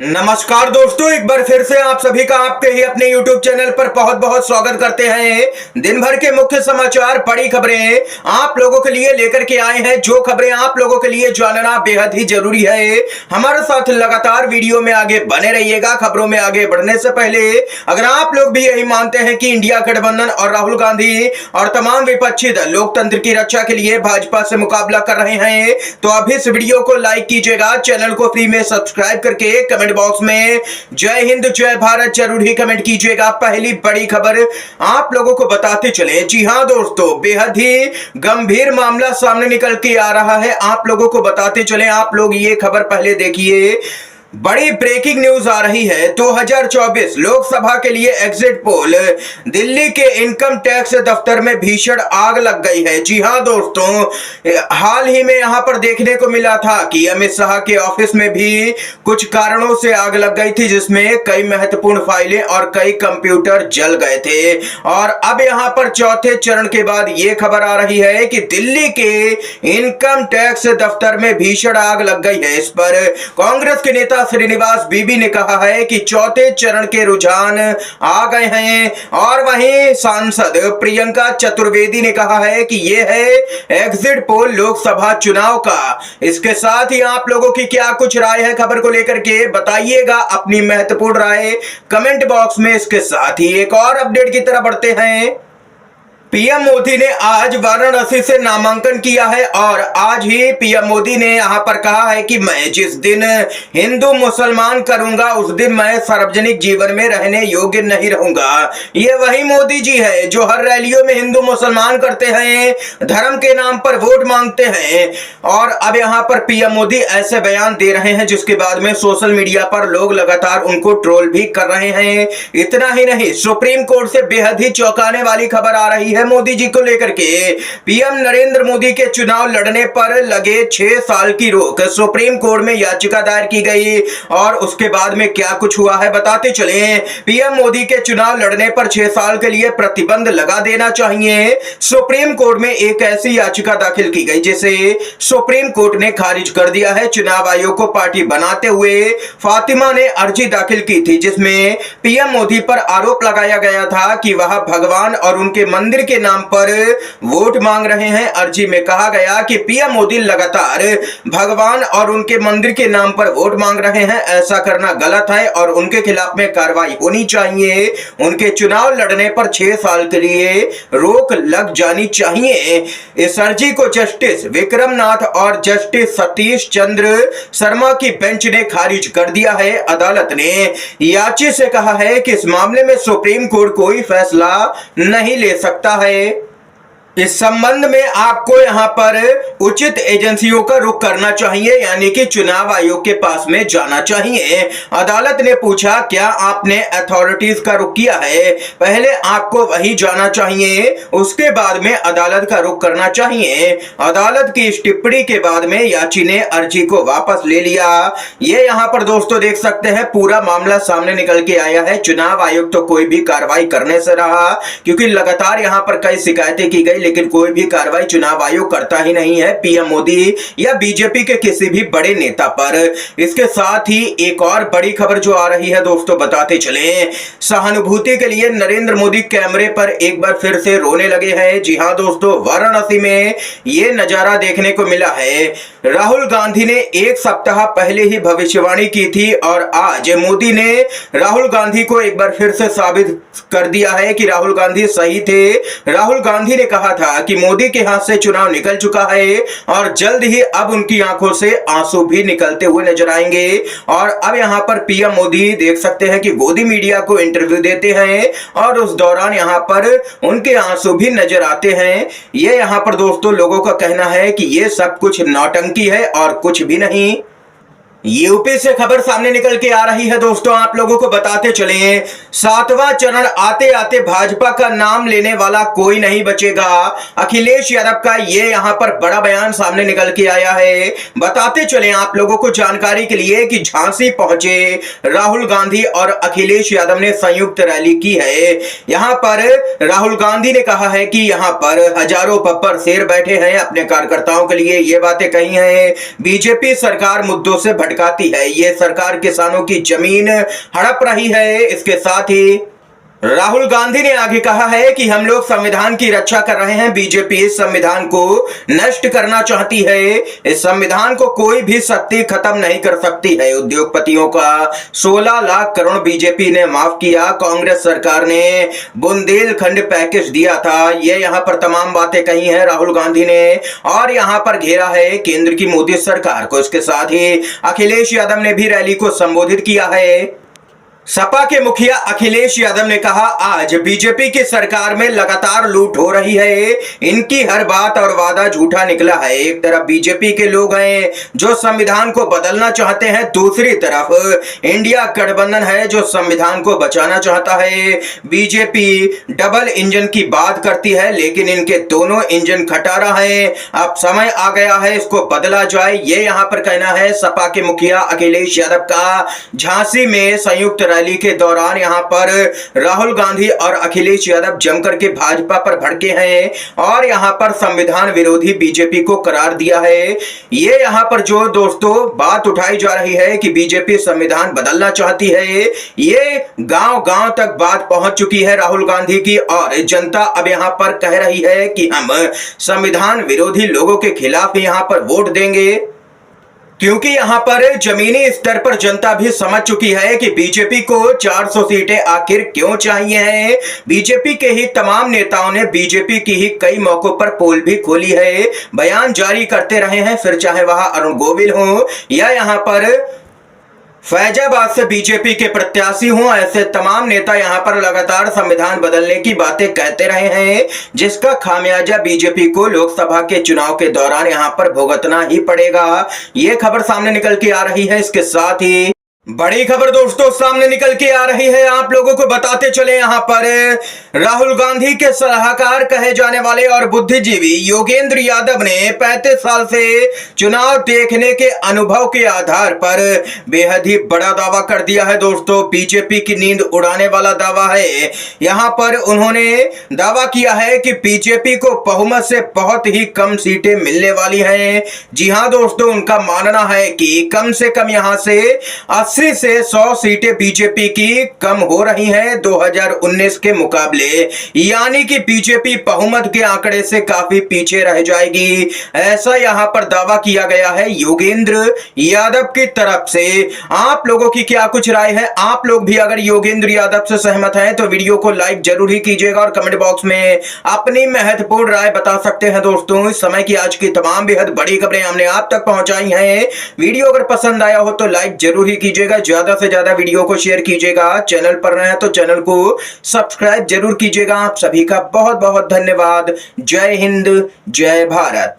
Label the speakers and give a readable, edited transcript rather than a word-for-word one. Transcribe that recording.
Speaker 1: नमस्कार दोस्तों, एक बार फिर से आप सभी का आपके ही अपने YouTube चैनल पर बहुत बहुत स्वागत करते हैं। दिन भर के मुख्य समाचार, बड़ी खबरें आप लोगों के लिए लेकर के आए हैं। जो खबरें आप लोगों के लिए जानना बेहद ही जरूरी है, हमारे साथ लगातार वीडियो में आगे बने रहिएगा। खबरों में आगे बढ़ने से पहले अगर आप लोग भी यही मानते हैं कि इंडिया गठबंधन और राहुल गांधी और तमाम विपक्षी दल लोकतंत्र की रक्षा के लिए भाजपा से मुकाबला कर रहे हैं, तो अभी इस वीडियो को लाइक कीजिएगा, चैनल को फ्री में सब्सक्राइब करके कमेंट बॉक्स में जय हिंद जय भारत जरूर ही कमेंट कीजिएगा। पहली बड़ी खबर आप लोगों को बताते चले। जी हां दोस्तों, बेहद ही गंभीर मामला सामने निकल के आ रहा है, आप लोगों को बताते चले। आप लोग ये खबर पहले देखिए। बड़ी ब्रेकिंग न्यूज आ रही है। 2024 लोकसभा के लिए एग्जिट पोल, दिल्ली के इनकम टैक्स दफ्तर में भीषण आग लग गई है। जी हां दोस्तों, हाल ही में यहां पर देखने को मिला था कि अमित शाह के ऑफिस में भी कुछ कारणों से आग लग गई थी, जिसमें कई महत्वपूर्ण फाइलें और कई कंप्यूटर जल गए थे। और अब यहां पर चौथे चरण के बाद यह खबर आ रही है कि दिल्ली के इनकम टैक्स दफ्तर में भीषण आग लग गई है। इस पर कांग्रेस के नेता श्रीनिवास बीबी ने कहा है कि चौथे चरण के रुझान आ गए हैं। और वहीं सांसद प्रियंका चतुर्वेदी ने कहा है कि यह है एग्जिट पोल लोकसभा चुनाव का। इसके साथ ही आप लोगों की क्या कुछ राय है खबर को लेकर के, बताइएगा अपनी महत्वपूर्ण राय कमेंट बॉक्स में। इसके साथ ही एक और अपडेट की तरफ बढ़ते हैं। पीएम मोदी ने आज वाराणसी से नामांकन किया है और आज ही पीएम मोदी ने यहां पर कहा है कि मैं जिस दिन हिंदू मुसलमान करूंगा उस दिन मैं सार्वजनिक जीवन में रहने योग्य नहीं रहूंगा। ये वही मोदी जी है जो हर रैलियों में हिंदू मुसलमान करते हैं, धर्म के नाम पर वोट मांगते हैं। और अब यहां पर पीएम मोदी ऐसे बयान दे रहे हैं जिसके बाद में सोशल मीडिया पर लोग लगातार उनको ट्रोल भी कर रहे हैं। इतना ही नहीं, सुप्रीम कोर्ट से बेहद ही चौंकाने वाली खबर आ रही है मोदी जी को लेकर के। पीएम नरेंद्र मोदी के चुनाव लड़ने पर लगे 6 साल की रोक, सुप्रीम कोर्ट में याचिका दायर की गई। और उसके बाद में क्या कुछ हुआ है बताते चले। पीएम मोदी के चुनाव लड़ने पर 6 साल के लिए प्रतिबंध लगा देना चाहिए। सुप्रीम कोर्ट में एक ऐसी याचिका दाखिल की गई जिसे सुप्रीम कोर्ट ने खारिज कर दिया है। चुनाव आयोग को पार्टी बनाते हुए फातिमा ने अर्जी दाखिल की थी, जिसमें पीएम मोदी पर आरोप लगाया गया था कि वह भगवान और उनके मंदिर के नाम पर वोट मांग रहे हैं। अर्जी में कहा गया कि पीएम मोदी लगातार भगवान और उनके मंदिर के नाम पर वोट मांग रहे हैं। ऐसा करना गलत है और उनके खिलाफ में कार्रवाई होनी चाहिए। उनके चुनाव लड़ने पर 6 साल के लिए रोक लग जानी चाहिए। इस अर्जी को जस्टिस विक्रमनाथ और जस्टिस सतीश चंद्र शर्मा की बेंच ने खारिज कर दिया है। अदालत ने याची से कहा है कि इस मामले में सुप्रीम कोर्ट कोई फैसला नहीं ले सकता है। इस संबंध में आपको यहां पर उचित एजेंसियों का रुख करना चाहिए, यानी कि चुनाव आयोग के पास में जाना चाहिए। अदालत ने पूछा, क्या आपने अथॉरिटीज का रुख किया है? पहले आपको वही जाना चाहिए, उसके बाद में अदालत का रुख करना चाहिए। अदालत की इस टिप्पणी के बाद में याची ने अर्जी को वापस ले लिया। ये यहां पर दोस्तों देख सकते हैं, पूरा मामला सामने निकल के आया है। चुनाव आयोग तो कोई भी कार्रवाई करने से रहा, क्योंकि लगातार यहां पर कई शिकायतें की गई, लेकिन कोई भी कार्रवाई चुनाव आयोग करता ही नहीं है पीएम मोदी या बीजेपी के किसी भी बड़े नेता पर। इसके साथ ही एक और बड़ी खबर जो आ रही है दोस्तों, बताते चले। सहानुभूति के लिए नरेंद्र मोदी कैमरे पर एक बार फिर से रोने लगे हैं। जी हां दोस्तों, वाराणसी में यह नजारा देखने को मिला है। राहुल गांधी ने एक सप्ताह पहले ही भविष्यवाणी की थी और आज मोदी ने राहुल गांधी को एक बार फिर से साबित कर दिया है कि राहुल गांधी सही थे। राहुल गांधी ने कहा था कि मोदी के हाथ से चुनाव निकल चुका है और जल्द ही अब उनकी आंखों से आंसू भी निकलते हुए नजर आएंगे। और अब यहां पर पीएम मोदी देख सकते हैं कि गोदी मीडिया को इंटरव्यू देते हैं और उस दौरान यहां पर उनके आंसू भी नजर आते हैं। ये यहां पर दोस्तों लोगों का कहना है कि ये सब कुछ नौटंकी है और कुछ भी नहीं। यूपी से खबर सामने निकल के आ रही है दोस्तों, आप लोगों को बताते चले। 7वां चरण आते आते भाजपा का नाम लेने वाला कोई नहीं बचेगा। अखिलेश यादव का ये यहां पर बड़ा बयान सामने निकल के आया है। बताते चले आप लोगों को जानकारी के लिए कि झांसी पहुंचे राहुल गांधी और अखिलेश यादव ने संयुक्त रैली की है। यहां पर राहुल गांधी ने कहा है कि यहां पर हजारों बब्बर शेर बैठे हैं, अपने कार्यकर्ताओं के लिए ये बातें कही हैं। बीजेपी सरकार मुद्दों से खटकाती है। ये सरकार किसानों की जमीन हड़प रही है। इसके साथ ही राहुल गांधी ने आगे कहा है कि हम लोग संविधान की रक्षा कर रहे हैं, बीजेपी इस संविधान को नष्ट करना चाहती है। इस संविधान को कोई भी शक्ति खत्म नहीं कर सकती है। उद्योगपतियों का 16 लाख करोड़ बीजेपी ने माफ किया। कांग्रेस सरकार ने बुंदेलखंड पैकेज दिया था। ये यहाँ पर तमाम बातें कही हैं राहुल गांधी ने और यहाँ पर घेरा है केंद्र की मोदी सरकार को। इसके साथ ही अखिलेश यादव ने भी रैली को संबोधित किया है। सपा के मुखिया अखिलेश यादव ने कहा, आज बीजेपी की सरकार में लगातार लूट हो रही है। इनकी हर बात और वादा झूठा निकला है। एक तरफ बीजेपी के लोग हैं जो संविधान को बदलना चाहते हैं, दूसरी तरफ इंडिया गठबंधन है जो संविधान को बचाना चाहता है। बीजेपी डबल इंजन की बात करती है लेकिन इनके दोनों इंजन खटारा है। अब समय आ गया है इसको बदला जाए, ये यहाँ पर कहना है सपा के मुखिया अखिलेश यादव का। झांसी में संयुक्त रैली के दौरान यहां पर राहुल गांधी और अखिलेश यादव जमकर के भाजपा पर भड़के हैं और यहां पर संविधान विरोधी बीजेपी को करार दिया है। ये यहां पर जो दोस्तों बात उठाई जा रही है कि बीजेपी संविधान बदलना चाहती है, ये गांव-गांव तक बात पहुंच चुकी है राहुल गांधी की और जनता अब यहां पर कह रही है कि हम संविधान विरोधी लोगों के खिलाफ यहां पर वोट देंगे, क्योंकि यहां पर जमीनी स्तर पर जनता भी समझ चुकी है कि बीजेपी को 400 सीटें आखिर क्यों चाहिए हैं। बीजेपी के ही तमाम नेताओं ने बीजेपी की ही कई मौकों पर पोल भी खोली है, बयान जारी करते रहे हैं, फिर चाहे वह अरुण गोविल हो या यहां पर फैजाबाद से बीजेपी के प्रत्याशी हों। ऐसे तमाम नेता यहां पर लगातार संविधान बदलने की बातें कहते रहे हैं, जिसका खामियाजा बीजेपी को लोकसभा के चुनाव के दौरान यहां पर भुगतना ही पड़ेगा। ये खबर सामने निकल के आ रही है। इसके साथ ही बड़ी खबर दोस्तों सामने निकल के आ रही है, आप लोगों को बताते चले। यहां पर राहुल गांधी के सलाहकार कहे जाने वाले और बुद्धिजीवी योगेंद्र यादव ने 35 साल से चुनाव देखने के अनुभव के आधार पर बेहद ही बड़ा दावा कर दिया है दोस्तों। बीजेपी की नींद उड़ाने वाला दावा है। यहां पर उन्होंने दावा किया है कि बीजेपी को बहुमत से बहुत ही कम सीटें मिलने वाली हैं। जी हां दोस्तों, उनका मानना है कि कम से कम यहां से 80 से 100 सीटें बीजेपी की कम हो रही हैं 2019 के मुकाबले, यानी कि बीजेपी बहुमत के आंकड़े से काफी पीछे रह जाएगी। ऐसा यहां पर दावा किया गया है योगेंद्र यादव की तरफ से। आप लोगों की क्या कुछ राय है? आप लोग भी अगर योगेंद्र यादव से सहमत हैं तो वीडियो को लाइक जरूर ही कीजिएगा और कमेंट बॉक्स में अपनी महत्वपूर्ण राय बता सकते हैं दोस्तों। इस समय की आज की तमाम बेहद बड़ी खबरें हमने आप तक पहुंचाई हैं। वीडियो अगर पसंद आया हो तो लाइक जरूर ही कीजिएगा, ज्यादा से ज्यादा वीडियो को शेयर कीजिएगा। चैनल पर नए हैं तो चैनल को सब्सक्राइब जरूर कीजिएगा। आप सभी का बहुत बहुत धन्यवाद। जय हिंद, जय भारत।